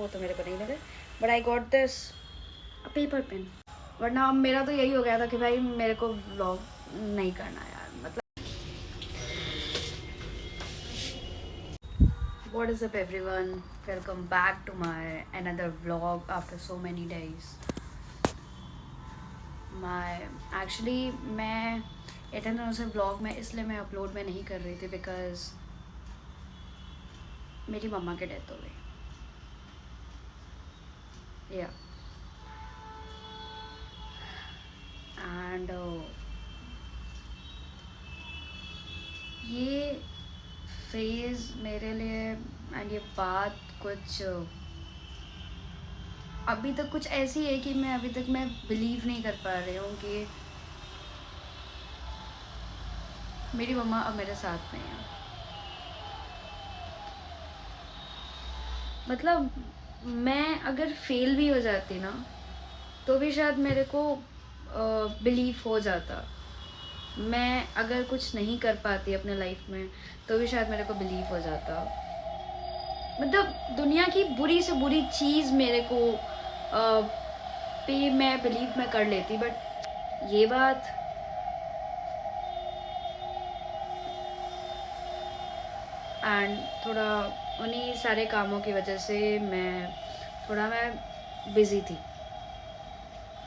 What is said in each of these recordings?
वो तो मेरे को नहीं लगे, but I got this paper pen. वरना अब मेरा तो यही हो गया था कि भाई मेरे को व्लॉग नहीं करना यार, मतलब। What is up everyone, welcome back to my another vlog after so many days. मैं इतने दिनों से व्लॉग में इसलिए मैं अपलोड में नहीं कर रही थी बिकॉज मेरी मम्मा की डेथ हो गई। या एंड ये फेज़ मेरे लिए एंड ये बात कुछ अभी तक कुछ ऐसी है कि मैं अभी तक मैं बिलीव नहीं कर पा रही हूँ कि मेरी मम्मा अब मेरे साथ नहीं है। मतलब मैं अगर फेल भी हो जाती ना तो भी शायद मेरे को बिलीव हो जाता। मैं अगर कुछ नहीं कर पाती अपने लाइफ में तो भी शायद मेरे को बिलीव हो जाता। मतलब दुनिया की बुरी से बुरी चीज़ मेरे को पे मैं बिलीव में कर लेती, बट ये बात एंड थोड़ा उन्हीं सारे कामों की वजह से मैं बिज़ी थी।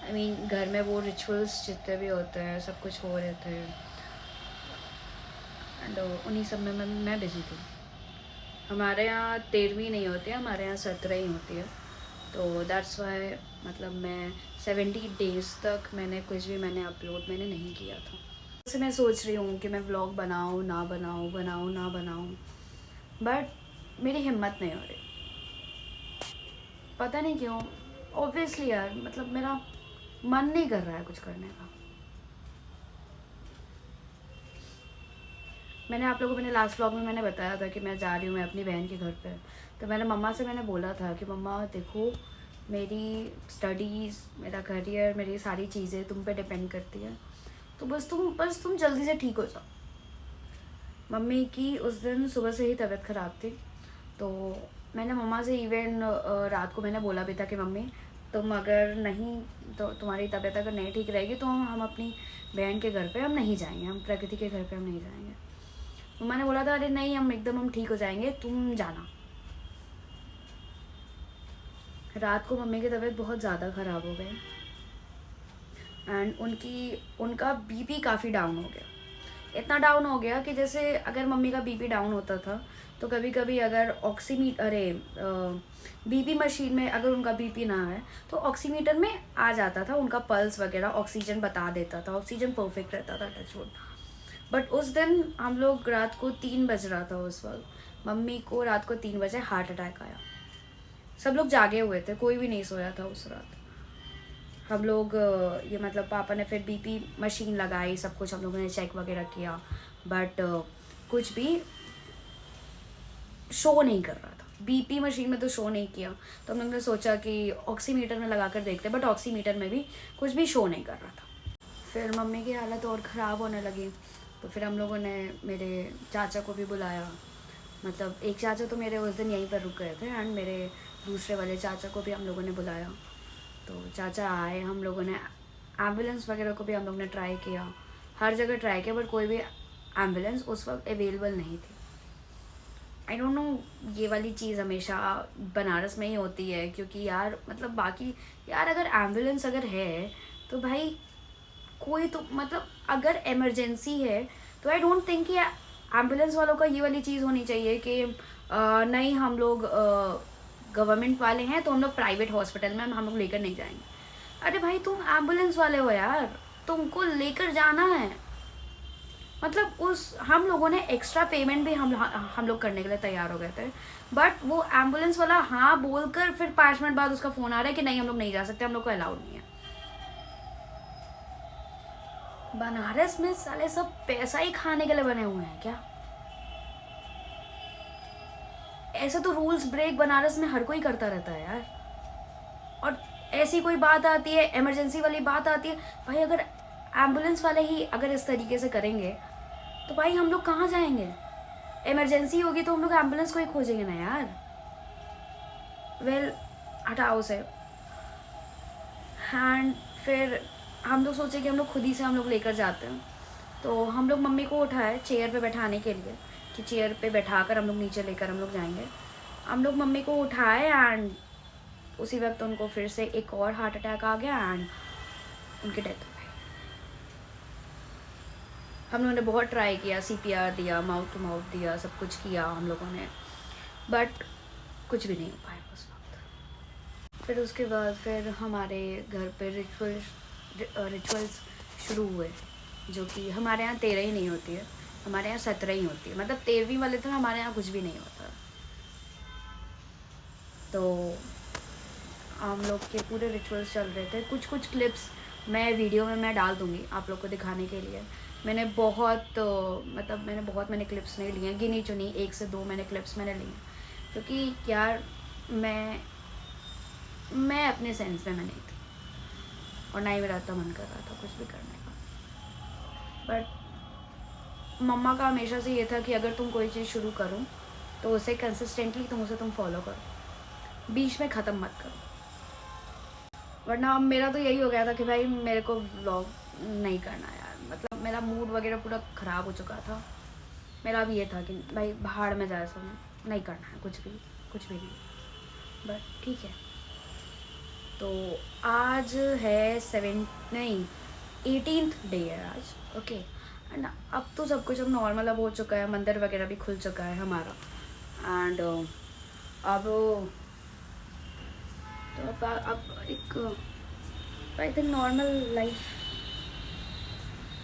आई मीन घर में वो रिचुअल्स जितने भी होते हैं सब कुछ हो रहे थे एंड उन्हीं सब में मैं बिज़ी थी। हमारे यहाँ 13वीं नहीं होती है, हमारे यहाँ 17 ही होती है, तो दैट्स वाई मतलब मैं 70 डेज़ तक मैंने अपलोड नहीं किया था। जैसे मैं सोच रही हूँ कि मैं व्लॉग बनाऊँ ना बनाऊँ, बट मेरी हिम्मत नहीं हो रही, पता नहीं क्यों। ऑब्वियसली यार, मतलब मेरा मन नहीं कर रहा है कुछ करने का। मैंने आप लोगों को मैंने लास्ट व्लॉग में मैंने बताया था कि मैं जा रही हूँ मैं अपनी बहन के घर पे। तो मैंने मम्मा से मैंने बोला था कि मम्मा देखो, मेरी स्टडीज़, मेरा करियर, मेरी सारी चीज़ें तुम पे डिपेंड करती है, तो बस तुम जल्दी से ठीक हो जाओ। मम्मी की उस दिन सुबह से ही तबीयत ख़राब थी, तो मैंने मम्मा से इवन रात को मैंने बोला भी था कि मम्मी तुम अगर नहीं, तो तुम्हारी तबीयत अगर नहीं ठीक रहेगी तो हम अपनी बहन के घर पे हम नहीं जाएंगे, हम प्रकृति के घर पे हम नहीं जाएंगे। मम्मा ने बोला था अरे नहीं, हम ठीक हो जाएंगे, तुम जाना। रात को मम्मी की तबीयत बहुत ज़्यादा ख़राब हो गई एंड उनका बीपी काफ़ी डाउन हो गया। इतना डाउन हो गया कि जैसे अगर मम्मी का बीपी डाउन होता था तो कभी कभी अगर बीपी मशीन में अगर उनका बीपी ना है तो ऑक्सीमीटर में आ जाता था उनका पल्स वगैरह, ऑक्सीजन बता देता था, ऑक्सीजन परफेक्ट रहता था, टचवुड। बट उस दिन हम लोग रात को 3 बज रहा था, उस वक्त मम्मी को रात को 3 बजे हार्ट अटैक आया। सब लोग जागे हुए थे, कोई भी नहीं सोया था उस रात। हम लोग ये मतलब पापा ने फिर बीपी मशीन लगाई, सब कुछ हम लोगों ने चेक वगैरह किया, बट कुछ भी शो नहीं कर रहा था। बीपी मशीन में तो शो नहीं किया, तो हम लोगों ने सोचा कि ऑक्सीमीटर में लगा कर देखते, बट ऑक्सीमीटर में भी कुछ भी शो नहीं कर रहा था। फिर मम्मी की हालत और ख़राब होने लगी, तो फिर हम लोगों ने मेरे चाचा को भी बुलाया। मतलब एक चाचा तो मेरे उस दिन यहीं पर रुक गए थे एंड मेरे दूसरे वाले चाचा को भी हम लोगों ने बुलाया। तो चाचा आए, हम लोगों ने एम्बुलेंस वगैरह को भी हम लोग ने ट्राई किया, हर जगह ट्राई किया, बट कोई भी एम्बुलेंस उस वक्त अवेलेबल नहीं थी। आई डोंट नो, ये वाली चीज़ हमेशा बनारस में ही होती है, क्योंकि यार मतलब बाकी यार अगर एम्बुलेंस अगर है तो भाई कोई तो मतलब अगर इमरजेंसी है तो आई डोंट थिंक कि एम्बुलेंस वालों का ये वाली चीज़ होनी चाहिए कि नहीं हम लोग गवर्नमेंट वाले हैं तो हम लोग प्राइवेट हॉस्पिटल में हम लोग लेकर नहीं जाएंगे। अरे भाई तुम एम्बुलेंस वाले हो यार, तुमको लेकर जाना है। मतलब उस हम लोगों ने एक्स्ट्रा पेमेंट भी हम लोग करने के लिए तैयार हो गए थे, बट वो एम्बुलेंस वाला हाँ बोलकर फिर 5 मिनट बाद उसका फ़ोन आ रहा है कि नहीं हम लोग नहीं जा सकते, हम लोग को अलाउड नहीं है। बनारस में साले सब पैसा ही खाने के लिए बने हुए हैं क्या? ऐसे तो रूल्स ब्रेक बनारस में हर कोई करता रहता है यार। और ऐसी कोई बात आती है, इमरजेंसी वाली बात आती है, भाई अगर एम्बुलेंस वाले ही अगर इस तरीके से करेंगे तो भाई हम लोग कहाँ जाएंगे? इमरजेंसी होगी तो हम लोग एम्बुलेंस को ही खोजेंगे ना यार। वेल हटाओ से। एंड फिर हम लोग सोचे कि हम लोग खुद ही से हम लोग लेकर जाते हैं। तो हम लोग मम्मी को उठाए चेयर पे बैठाने के लिए कि चेयर पे बैठाकर हम लोग नीचे लेकर हम लोग जाएंगे। हम लोग मम्मी को उठाए एंड उसी वक्त उनको फिर से एक और हार्ट अटैक आ गया एंड उनकी डेथ हो गई। हम लोगों ने बहुत ट्राई किया, CPR दिया, माउथ टू माउथ दिया, सब कुछ किया हम लोगों ने, बट कुछ भी नहीं हो पाया उस वक्त। फिर उसके बाद फिर हमारे घर पे रिचुअल्स शुरू हुए, जो कि हमारे यहाँ 13 ही नहीं होती है, हमारे यहाँ 17 ही होती है। मतलब 13वीं वाले तो हमारे यहाँ कुछ भी नहीं होता। तो हम लोग के पूरे रिचुअल्स चल रहे थे। कुछ कुछ क्लिप्स मैं वीडियो में मैं डाल दूँगी आप लोग को दिखाने के लिए। मैंने बहुत मैंने क्लिप्स नहीं ली हैं, गिनी चुनी 1 से 2 मैंने क्लिप्स मैंने ली हैं, क्योंकि यार मैं अपने सेंस में मैं नहीं थी और ना ही मेरा इतना मन कर रहा था कुछ भी करने का। बट मम्मा का हमेशा से ये था कि अगर तुम कोई चीज़ शुरू करो तो उसे कंसिस्टेंटली तुम फॉलो करो, बीच में ख़त्म मत करो। वरना मेरा तो यही हो गया था कि भाई मेरे को व्लॉग नहीं करना यार, मतलब मेरा मूड वगैरह पूरा ख़राब हो चुका था। मेरा भी ये था कि भाई भाड़ में जाए सब, नहीं करना है कुछ भी नहीं। बट ठीक है, तो आज है 18th डे है आज, ओके। एंड अब तो सब कुछ अब नॉर्मल अब हो चुका है, मंदिर वगैरह भी खुल चुका है हमारा। एंड अब तो अब एक आई थिंक नॉर्मल लाइफ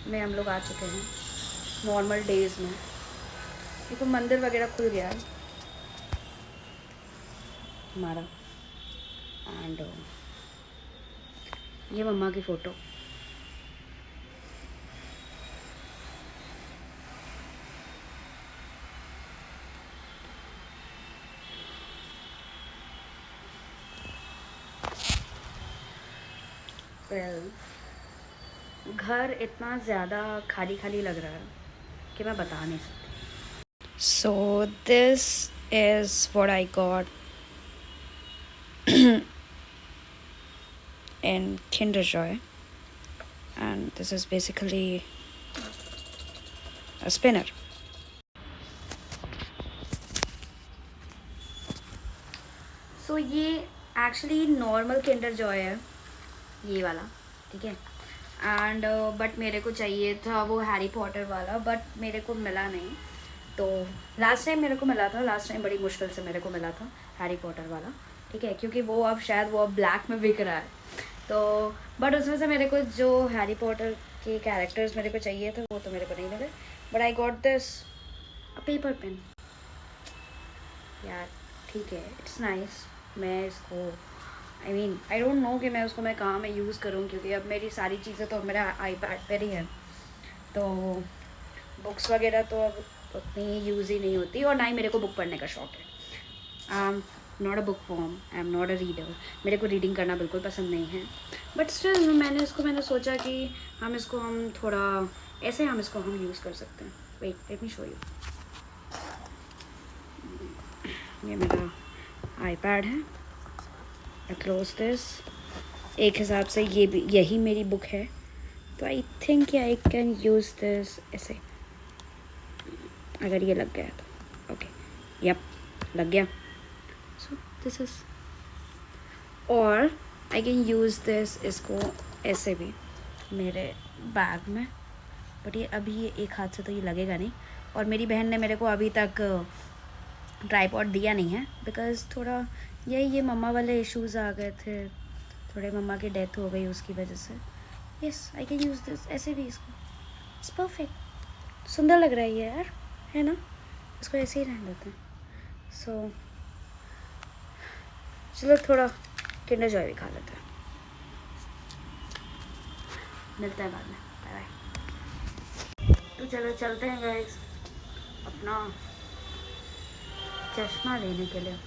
में हम लोग आ चुके हैं, नॉर्मल डेज़ में। देखो मंदिर वगैरह खुल गया है हमारा। एंड ये मम्मा की फ़ोटो, घर इतना ज़्यादा खाली खाली लग रहा है कि मैं बता नहीं सकती। So this is what I got in Kinder Joy, and this is basically a spinner. So ये एक्चुअली नॉर्मल Kinder Joy है ये वाला, ठीक है। एंड बट मेरे को चाहिए था वो हैरी पॉटर वाला, बट मेरे को मिला नहीं। तो लास्ट टाइम मेरे को मिला था, लास्ट टाइम बड़ी मुश्किल से मेरे को मिला था हैरी पॉटर वाला, ठीक है, क्योंकि वो अब शायद वो अब ब्लैक में बिक रहा है। तो बट उसमें से मेरे को जो हैरी पॉटर के कैरेक्टर्स मेरे को चाहिए थे वो तो मेरे को नहीं मिले। But I got this a paper pen यार, ठीक है, इट्स नाइस। मैं इसको आई डोंट नो कि मैं उसको मैं कहाँ में यूज़ करूँ, क्योंकि अब मेरी सारी चीज़ें तो मेरा iPad पर ही है। तो बुक्स वगैरह तो अब उतनी यूज़ ही नहीं होती, और ना ही मेरे को बुक पढ़ने का शौक़ है। I am not a book form, I am not a reader. मेरे को रीडिंग करना बिल्कुल पसंद नहीं है। बट स्टिल मैंने सोचा कि हम इसको थोड़ा ऐसे हम इसको यूज़ कर सकते हैं। Wait let me show you. ये मेरा iPad है, आई क्लोज दिस। एक हिसाब से यही मेरी बुक है, तो I think I can use this ऐसे, अगर ये लग गया तो ओके, यप लग गया। सो दिस इज़, और आई कैन यूज़ दिस इसको ऐसे भी मेरे बैग में, बट ये अभी एक हाथ से तो ये लगेगा नहीं। और मेरी बहन ने मेरे को अभी तक ट्राईपॉड दिया नहीं है, बिकॉज़ थोड़ा ये मम्मा वाले इश्यूज़ आ गए थे, थोड़े मम्मा की डेथ हो गई उसकी वजह से। Yes I can use this ऐसे भी, इसको इट्स परफेक्ट, सुंदर लग रहा है ये यार, है ना। इसको ऐसे ही रहने देते हैं। सो चलो थोड़ा किंडर जॉय भी खा लेते हैं, मिलते हैं बाद में, बाय बाय। तो चलो चलते हैं गाइस अपना चश्मा लेने के लिए।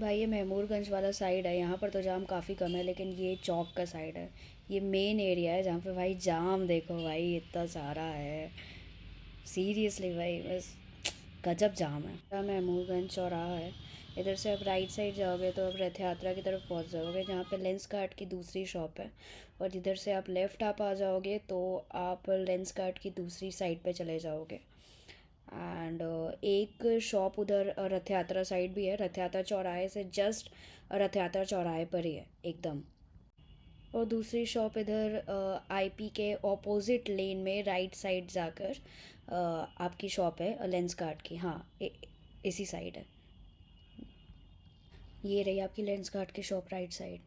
भाई ये महमूदगंज वाला साइड है, यहाँ पर तो जाम काफ़ी कम है, लेकिन ये चौक का साइड है, ये मेन एरिया है जहाँ पे भाई जाम देखो भाई इतना सारा है, सीरियसली भाई बस गजब जाम है। महमूदगंज चौराहा है, इधर से आप राइट साइड जाओगे तो आप रथ यात्रा की तरफ पहुंच जाओगे, जहाँ पे लेंस कार्ट की दूसरी शॉप है, और इधर से आप लेफ़्ट आप आ जाओगे तो आप लेंस कार्ट की दूसरी साइड पे चले जाओगे। एंड एक शॉप उधर रथ यात्रा साइड भी है, रथ यात्रा चौराहे से जस्ट रथ यात्रा चौराहे पर ही है एकदम। और दूसरी शॉप इधर आईपी के ऑपोजिट लेन में राइट साइड जाकर आपकी शॉप है लेंस कार्ट की, हाँ इसी साइड है, ये रही आपकी लेंस कार्ट की शॉप राइट साइड।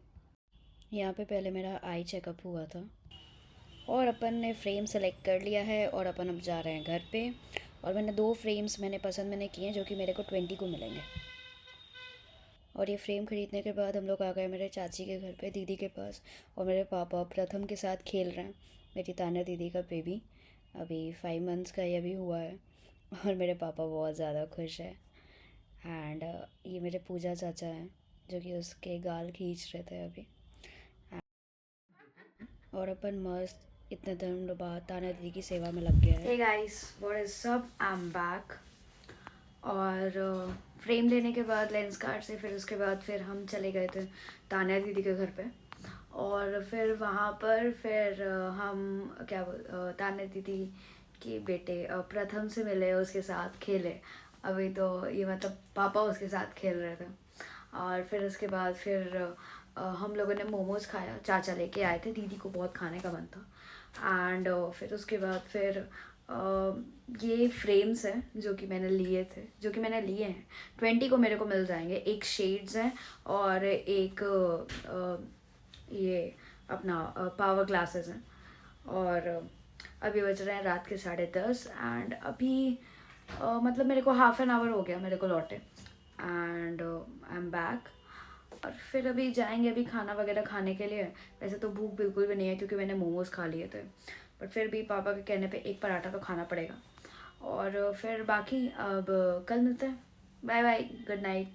यहाँ पे पहले मेरा आई चेकअप हुआ था, और अपन ने फ्रेम सेलेक्ट कर लिया है और अपन अब जा रहे हैं घर पे। और मैंने 2 फ्रेम्स मैंने किए हैं जो कि मेरे को 20 को मिलेंगे। और ये फ्रेम ख़रीदने के बाद हम लोग आ गए मेरे चाची के घर पे, दीदी के पास, और मेरे पापा प्रथम के साथ खेल रहे हैं, मेरी तान्या दीदी का बेबी, अभी 5 मंथ्स का ये अभी हुआ है, और मेरे पापा बहुत ज़्यादा खुश है। एंड ये मेरे पूजा चाचा हैं जो कि उसके गाल खींच रहे थे अभी। और अपन मस्त इतने दिन बाद तान्या दीदी की सेवा में लग गया है। Hey guys, what is up, I am back. और फ्रेम लेने के बाद लेंस कार्ट से फिर हम चले गए थे तान्या दीदी के घर पे, और फिर वहाँ पर हम तान्या दीदी के बेटे प्रथम से मिले, उसके साथ खेले, अभी तो ये मतलब पापा उसके साथ खेल रहे थे। और फिर उसके बाद हम लोगों ने मोमोज़ खाया, चाचा लेके आए थे, दीदी को बहुत खाने का मन था। एंड फिर उसके बाद ये फ्रेम्स हैं जो कि मैंने लिए हैं, 20 को मेरे को मिल जाएंगे। एक शेड्स हैं और एक ये अपना पावर ग्लासेस हैं। और अभी बज रहे हैं रात के 10:30, एंड अभी मतलब मेरे को हाफ एन आवर हो गया मेरे को लौटे, एंड आई एम बैक। और फिर अभी जाएंगे अभी खाना वगैरह खाने के लिए। वैसे तो भूख बिल्कुल भी नहीं है क्योंकि मैंने मोमोज़ खा लिए थे, बट फिर भी पापा के कहने पे एक पराठा तो खाना पड़ेगा। और फिर बाकी अब कल मिलते हैं, बाय बाय, गुड नाइट।